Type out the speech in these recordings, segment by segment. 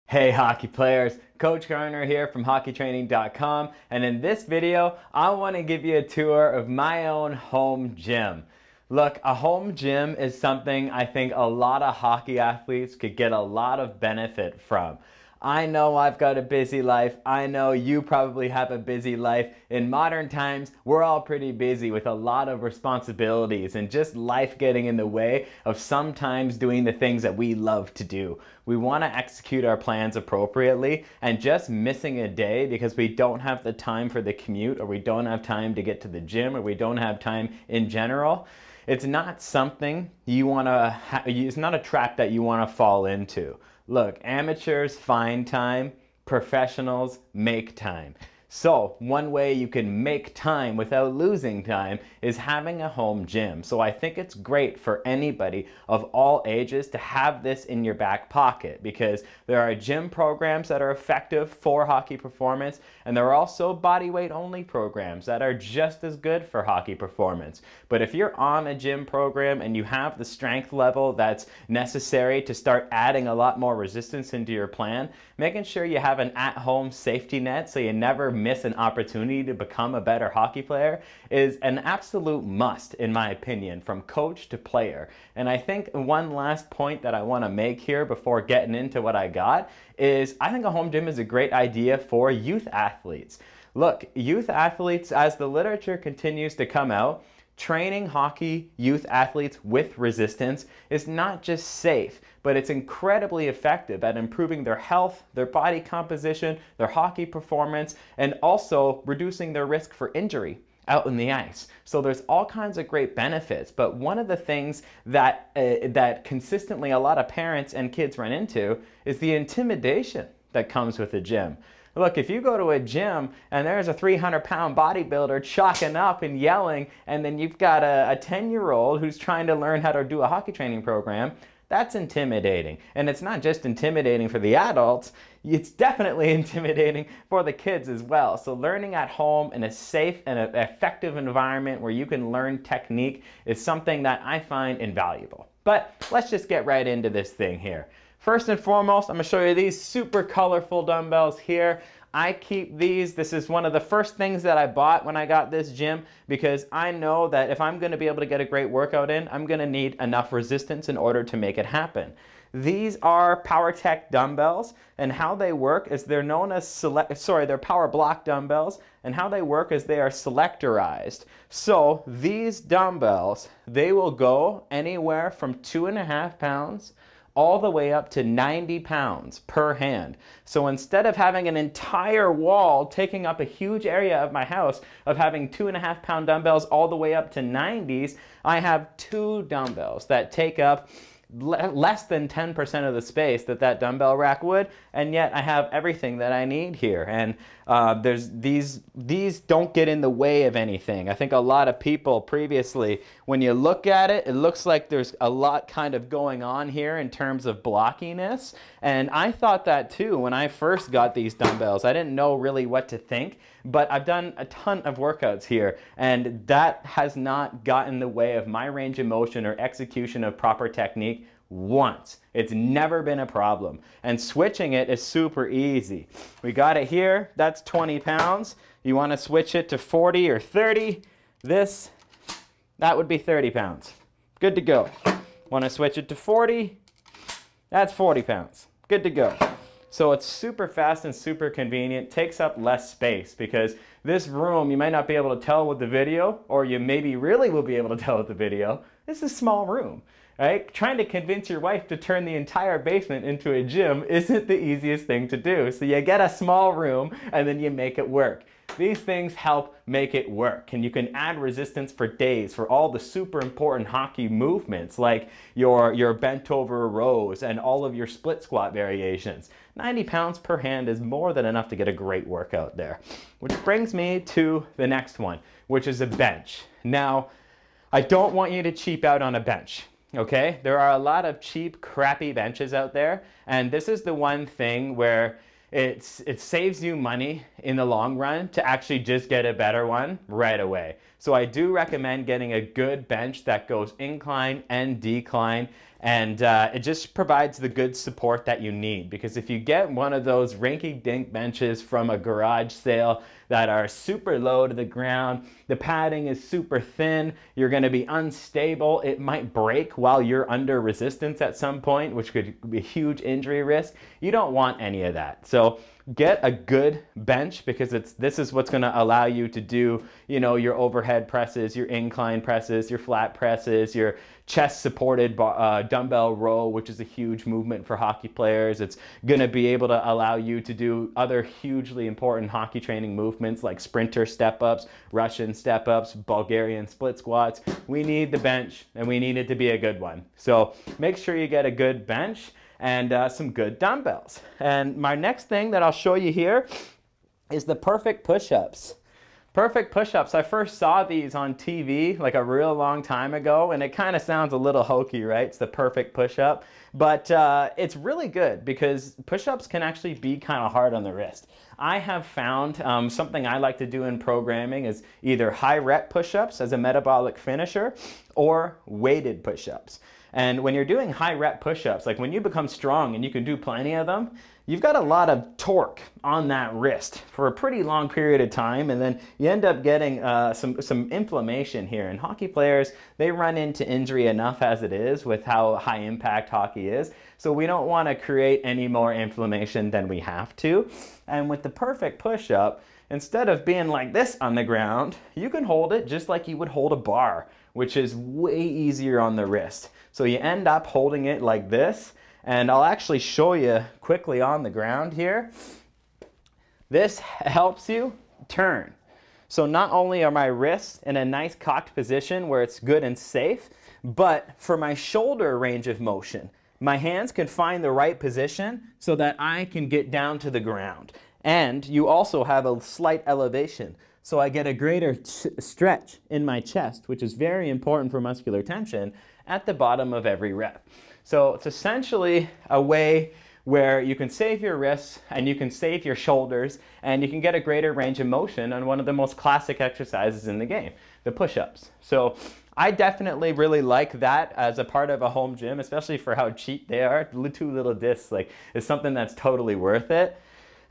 Hey hockey players, Coach Garner here from hockeytraining.com, and in this video I want to give you a tour of my own home gym. Look, a home gym is something I think a lot of hockey athletes could get a lot of benefit from. I know I've got a busy life. I know you probably have a busy life. In modern times, we're all pretty busy with a lot of responsibilities and just life getting in the way of sometimes doing the things that we love to do. We want to execute our plans appropriately, and just missing a day because we don't have the time for the commute, or we don't have time to get to the gym, or we don't have time in general, it's not something you want to it's not a trap that you want to fall into. Look, amateurs find time, professionals make time. So one way you can make time without losing time is having a home gym. So I think it's great for anybody of all ages to have this in your back pocket, because there are gym programs that are effective for hockey performance, and there are also body weight only programs that are just as good for hockey performance. But if you're on a gym program and you have the strength level that's necessary to start adding a lot more resistance into your plan, making sure you have an at-home safety net so you never miss an opportunity to become a better hockey player is an absolute must, in my opinion, from coach to player. And I think one last point that I want to make here before getting into what I got is I think a home gym is a great idea for youth athletes. Look, youth athletes, as the literature continues to come out, training hockey youth athletes with resistance is not just safe, but it's incredibly effective at improving their health, their body composition, their hockey performance, and also reducing their risk for injury out in the ice. So there's all kinds of great benefits, but one of the things that consistently a lot of parents and kids run into is the intimidation that comes with the gym. Look, if you go to a gym and there's a 300-pound bodybuilder chalking up and yelling, and then you've got a 10-year-old who's trying to learn how to do a hockey training program, that's intimidating. And it's not just intimidating for the adults, it's definitely intimidating for the kids as well. So learning at home in a safe and effective environment where you can learn technique is something that I find invaluable. But let's just get right into this thing here. First and foremost, I'm going to show you these super colorful dumbbells here. I keep these. This is one of the first things that I bought when I got this gym, because I know that if I'm going to be able to get a great workout in, I'm going to need enough resistance in order to make it happen. These are PowerTech dumbbells, and how they work is they're known as they're power block dumbbells, and how they work is they are selectorized. So these dumbbells, they will go anywhere from 2.5 pounds all the way up to 90 pounds per hand. So instead of having an entire wall taking up a huge area of my house of having 2.5 pound dumbbells all the way up to 90s, I have 2 dumbbells that take up less than 10% of the space that dumbbell rack would, and yet I have everything that I need here. And these don't get in the way of anything. I think a lot of people previously, when you look at it, it looks like there's a lot kind of going on here in terms of blockiness. And I thought that too when I first got these dumbbells. I didn't know really what to think, but I've done a ton of workouts here, and that has not gotten in the way of my range of motion or execution of proper technique once. It's never been a problem. And switching it is super easy. We got it here. That's 20 pounds. You want to switch it to 40 or 30. That would be 30 pounds. Good to go. Want to switch it to 40? That's 40 pounds. Good to go. So it's super fast and super convenient, takes up less space, because this room, you might not be able to tell with the video, or you maybe really will be able to tell with the video, it's a small room. Right? Trying to convince your wife to turn the entire basement into a gym isn't the easiest thing to do. So you get a small room and then you make it work. These things help make it work, and you can add resistance for days for all the super important hockey movements like your bent over rows and all of your split squat variations. 90 pounds per hand is more than enough to get a great workout there. Which brings me to the next one, which is a bench. Now, I don't want you to cheap out on a bench. Okay, there are a lot of cheap, crappy benches out there, and this is the one thing where it saves you money in the long run to actually just get a better one right away. So I do recommend getting a good bench that goes incline and decline, And it just provides the good support that you need, because if you get one of those rinky-dink benches from a garage sale that are super low to the ground, the padding is super thin, you're going to be unstable, it might break while you're under resistance at some point, which could be a huge injury risk. You don't want any of that. So get a good bench, because this is what's going to allow you to do, you know, your overhead presses, your incline presses, your flat presses, your chest supported dumbbell row, which is a huge movement for hockey players. It's going to be able to allow you to do other hugely important hockey training movements like sprinter step-ups, Russian step-ups, Bulgarian split squats. We need the bench, and we need it to be a good one. So make sure you get a good bench and some good dumbbells. And my next thing that I'll show you here is the perfect push-ups. Perfect push-ups. I first saw these on TV like a real long time ago, and it kind of sounds a little hokey, right? It's the perfect push-up, but it's really good because push-ups can actually be kind of hard on the wrist. I have found something I like to do in programming is either high rep push-ups as a metabolic finisher or weighted push-ups. And when you're doing high rep push-ups, like when you become strong and you can do plenty of them, you've got a lot of torque on that wrist for a pretty long period of time, and then you end up getting some inflammation here. And hockey players, they run into injury enough as it is with how high impact hockey is, so we don't want to create any more inflammation than we have to. And with the perfect push-up, instead of being like this on the ground, you can hold it just like you would hold a bar, which is way easier on the wrist. So you end up holding it like this, and I'll actually show you quickly on the ground here. This helps you turn. So not only are my wrists in a nice cocked position where it's good and safe, but for my shoulder range of motion, my hands can find the right position so that I can get down to the ground. And you also have a slight elevation, so I get a greater stretch in my chest, which is very important for muscular tension at the bottom of every rep. So it's essentially a way where you can save your wrists and you can save your shoulders and you can get a greater range of motion on one of the most classic exercises in the game, the push-ups. So I definitely really like that as a part of a home gym, especially for how cheap they are. 2 little discs is something that's totally worth it.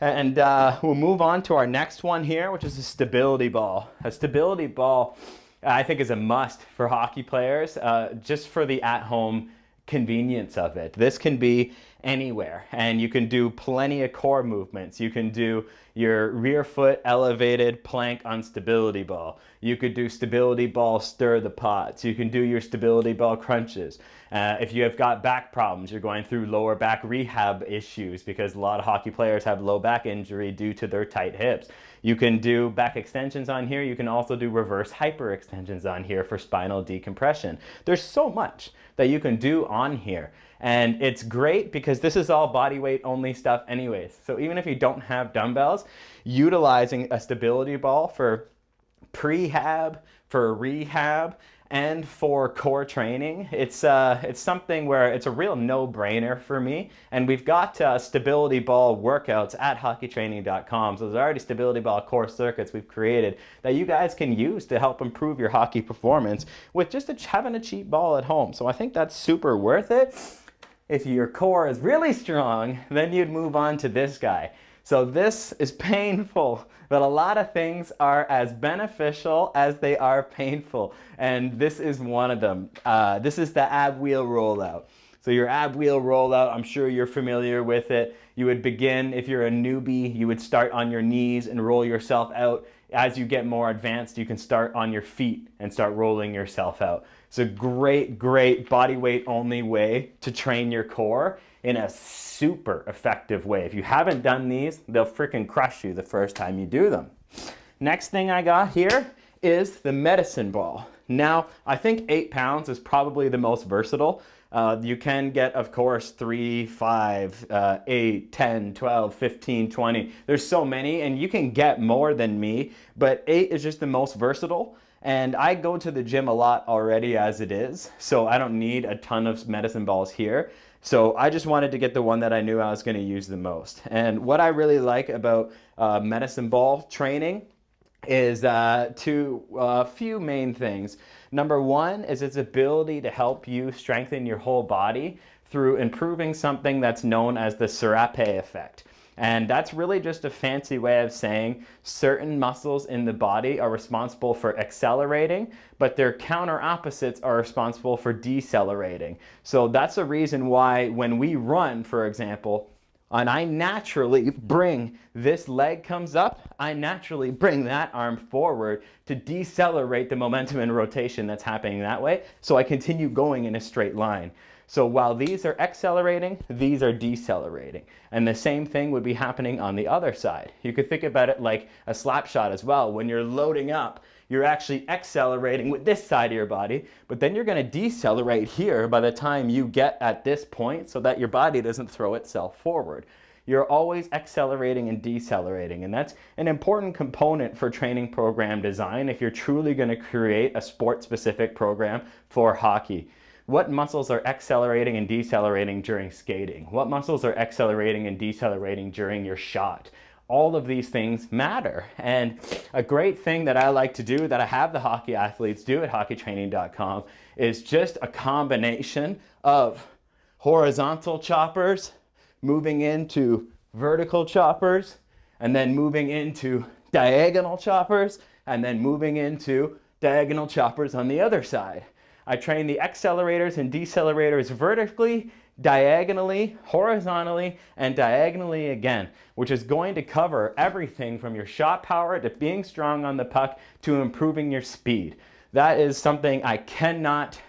And we'll move on to our next one here, which is a stability ball. A stability ball, I think, is a must for hockey players, just for the at-home convenience of it. This can be anywhere, and you can do plenty of core movements. You can do your rear foot elevated plank on stability ball. You could do stability ball stir the pots. You can do your stability ball crunches. If you have got back problems, you're going through lower back rehab issues, because a lot of hockey players have low back injury due to their tight hips. You can do back extensions on here. You can also do reverse hyperextensions on here for spinal decompression. There's so much that you can do on here. And it's great because this is all body weight only stuff anyways. So even if you don't have dumbbells, utilizing a stability ball for prehab, for rehab, and for core training, it's something where it's a real no-brainer for me. And we've got stability ball workouts at hockeytraining.com. So there's already stability ball core circuits we've created that you guys can use to help improve your hockey performance with just having a cheap ball at home. So I think that's super worth it. If your core is really strong, then you'd move on to this guy. So this is painful, but a lot of things are as beneficial as they are painful. And this is one of them. This is the ab wheel rollout. So your ab wheel rollout, I'm sure you're familiar with it. You would begin, if you're a newbie, you would start on your knees and roll yourself out. As you get more advanced, you can start on your feet and start rolling yourself out. It's a great, great body weight only way to train your core in a super effective way. If you haven't done these, they'll freaking crush you the first time you do them. Next thing I got here is the medicine ball. Now, I think 8 pounds is probably the most versatile. You can get, of course, 3, 5, 8, 10, 12, 15, 20. There's so many, and you can get more than me, but 8 is just the most versatile. And I go to the gym a lot already as it is, so I don't need a ton of medicine balls here. So I just wanted to get the one that I knew I was going to use the most. And what I really like about medicine ball training is a few main things. Number one is its ability to help you strengthen your whole body through improving something that's known as the serape effect. And that's really just a fancy way of saying certain muscles in the body are responsible for accelerating, but their counter opposites are responsible for decelerating. So that's the reason why when we run, for example, and I naturally bring this leg comes up, I naturally bring that arm forward to decelerate the momentum and rotation that's happening that way, so I continue going in a straight line. So while these are accelerating, these are decelerating. And the same thing would be happening on the other side. You could think about it like a slap shot as well. When you're loading up, you're actually accelerating with this side of your body, but then you're going to decelerate here by the time you get at this point so that your body doesn't throw itself forward. You're always accelerating and decelerating, and that's an important component for training program design if you're truly going to create a sport-specific program for hockey. What muscles are accelerating and decelerating during skating? What muscles are accelerating and decelerating during your shot? All of these things matter. And a great thing that I like to do, that I have the hockey athletes do at hockeytraining.com, is just a combination of horizontal choppers, moving into vertical choppers, and then moving into diagonal choppers, and then moving into diagonal choppers on the other side. I train the accelerators and decelerators vertically, diagonally, horizontally, and diagonally again, which is going to cover everything from your shot power to being strong on the puck to improving your speed. That is something I cannot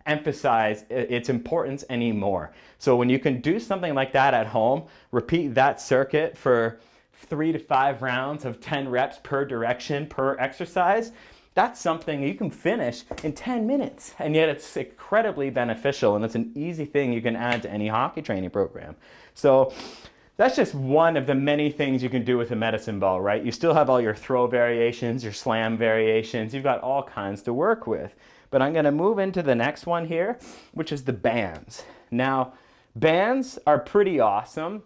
emphasize its importance anymore. So when you can do something like that at home, repeat that circuit for 3 to 5 rounds of 10 reps per direction per exercise, that's something you can finish in 10 minutes, and yet it's incredibly beneficial, and it's an easy thing you can add to any hockey training program. So that's just one of the many things you can do with a medicine ball, right? You still have all your throw variations, your slam variations, you've got all kinds to work with. But I'm gonna move into the next one here, which is the bands. Now, bands are pretty awesome,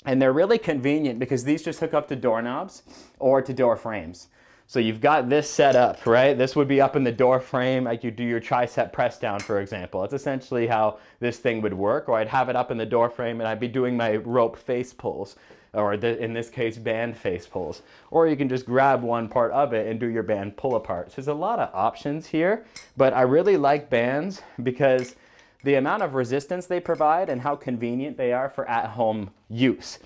and they're really convenient because these just hook up to doorknobs or to door frames. So you've got this set up, right? This would be up in the door frame, like you do your tricep press down, for example. It's essentially how this thing would work, or I'd have it up in the door frame and I'd be doing my rope face pulls, or in this case, band face pulls. Or you can just grab one part of it and do your band pull aparts. There's a lot of options here, but I really like bands because the amount of resistance they provide and how convenient they are for at-home use.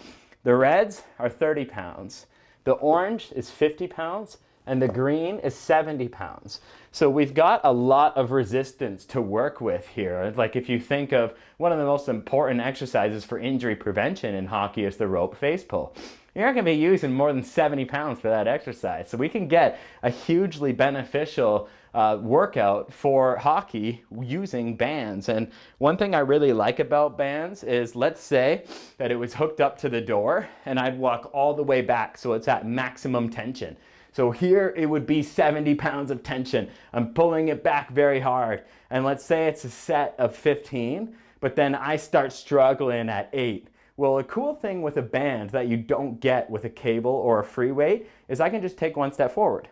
The reds are 30 pounds. The orange is 50 pounds. And the green is 70 pounds. So we've got a lot of resistance to work with here. Like if you think of one of the most important exercises for injury prevention in hockey is the rope face pull. You're not gonna be using more than 70 pounds for that exercise. So we can get a hugely beneficial workout for hockey using bands. And one thing I really like about bands is, let's say that it was hooked up to the door and I'd walk all the way back so it's at maximum tension. So here it would be 70 pounds of tension. I'm pulling it back very hard. And let's say it's a set of 15, but then I start struggling at 8. Well, a cool thing with a band that you don't get with a cable or a free weight is I can just take one step forward.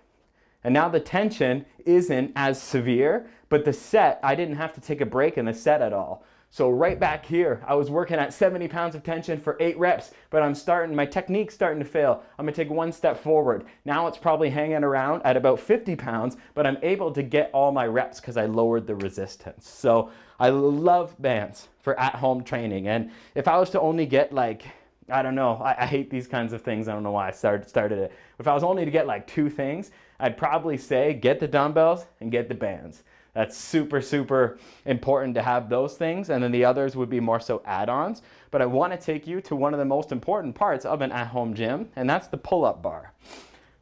And now the tension isn't as severe, but the set, I didn't have to take a break in the set at all. So right back here, I was working at 70 pounds of tension for 8 reps, but my technique's starting to fail. I'm gonna take one step forward. Now it's probably hanging around at about 50 pounds, but I'm able to get all my reps because I lowered the resistance. So I love bands for at-home training. And if I was to only get like, I don't know, I hate these kinds of things. I don't know why I started it. If I was only to get like 2 things, I'd probably say get the dumbbells and get the bands. That's super, super important to have those things, and then the others would be more so add-ons. But I want to take you to one of the most important parts of an at-home gym, and that's the pull-up bar.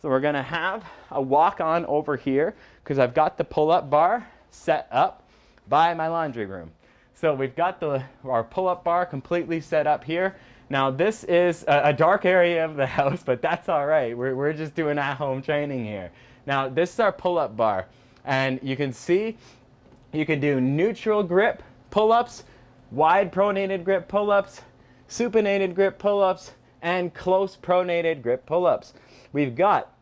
So we're gonna have a walk-on over here because I've got the pull-up bar set up by my laundry room. So we've got our pull-up bar completely set up here. Now this is a dark area of the house, but that's all right. We're just doing at-home training here. Now this is our pull-up bar. And you can see, you can do neutral grip pull-ups, wide pronated grip pull-ups, supinated grip pull-ups, and close pronated grip pull-ups. We've got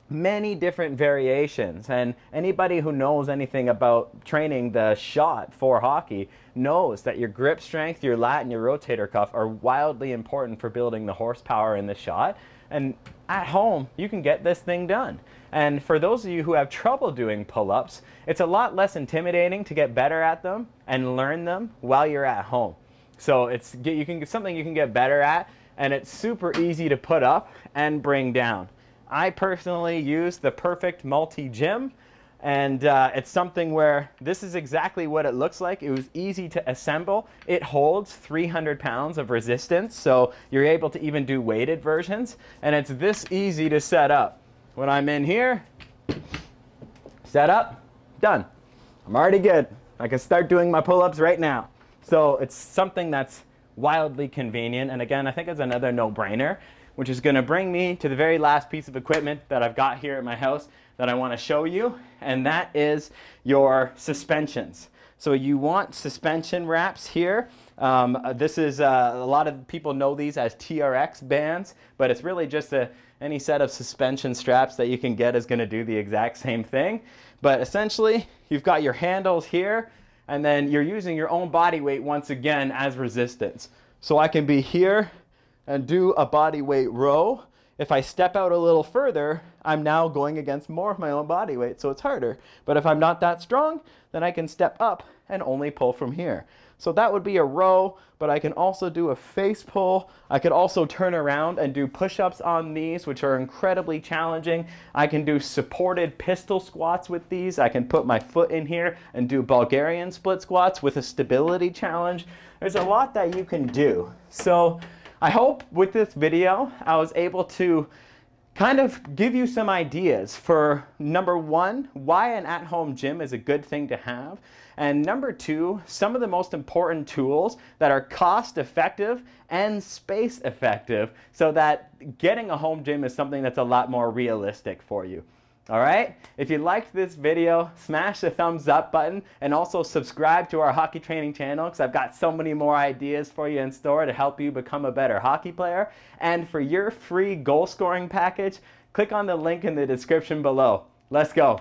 many different variations, and anybody who knows anything about training the shot for hockey knows that your grip strength, your lat, and your rotator cuff are wildly important for building the horsepower in the shot. And at home, you can get this thing done. And for those of you who have trouble doing pull-ups, it's a lot less intimidating to get better at them and learn them while you're at home. So it's something you can get better at, and it's super easy to put up and bring down. I personally use the Perfect Multi-Gym, and it's something where this is exactly what it looks like. It was easy to assemble. It holds 300 pounds of resistance, so you're able to even do weighted versions, and it's this easy to set up. When I'm in here, set up, done. I'm already good. I can start doing my pull-ups right now. So it's something that's wildly convenient, and again, I think it's another no-brainer, which is going to bring me to the very last piece of equipment that I've got here at my house that I want to show you, and that is your suspensions. So you want suspension wraps here. This is, a lot of people know these as TRX bands, but it's really just any set of suspension straps that you can get is going to do the exact same thing. But essentially, you've got your handles here, and then you're using your own body weight once again as resistance. So I can be here and do a body weight row. If I step out a little further, I'm now going against more of my own body weight, so it's harder. But if I'm not that strong, then I can step up and only pull from here. So that would be a row, but I can also do a face pull. I could also turn around and do push-ups on these, which are incredibly challenging. I can do supported pistol squats with these. I can put my foot in here and do Bulgarian split squats with a stability challenge. There's a lot that you can do. So I hope with this video, I was able to kind of give you some ideas for, number one, why an at-home gym is a good thing to have, and number two, some of the most important tools that are cost-effective and space-effective so that getting a home gym is something that's a lot more realistic for you. All right? If you liked this video, smash the thumbs up button and also subscribe to our hockey training channel because I've got so many more ideas for you in store to help you become a better hockey player. And for your free goal scoring package, click on the link in the description below. Let's go.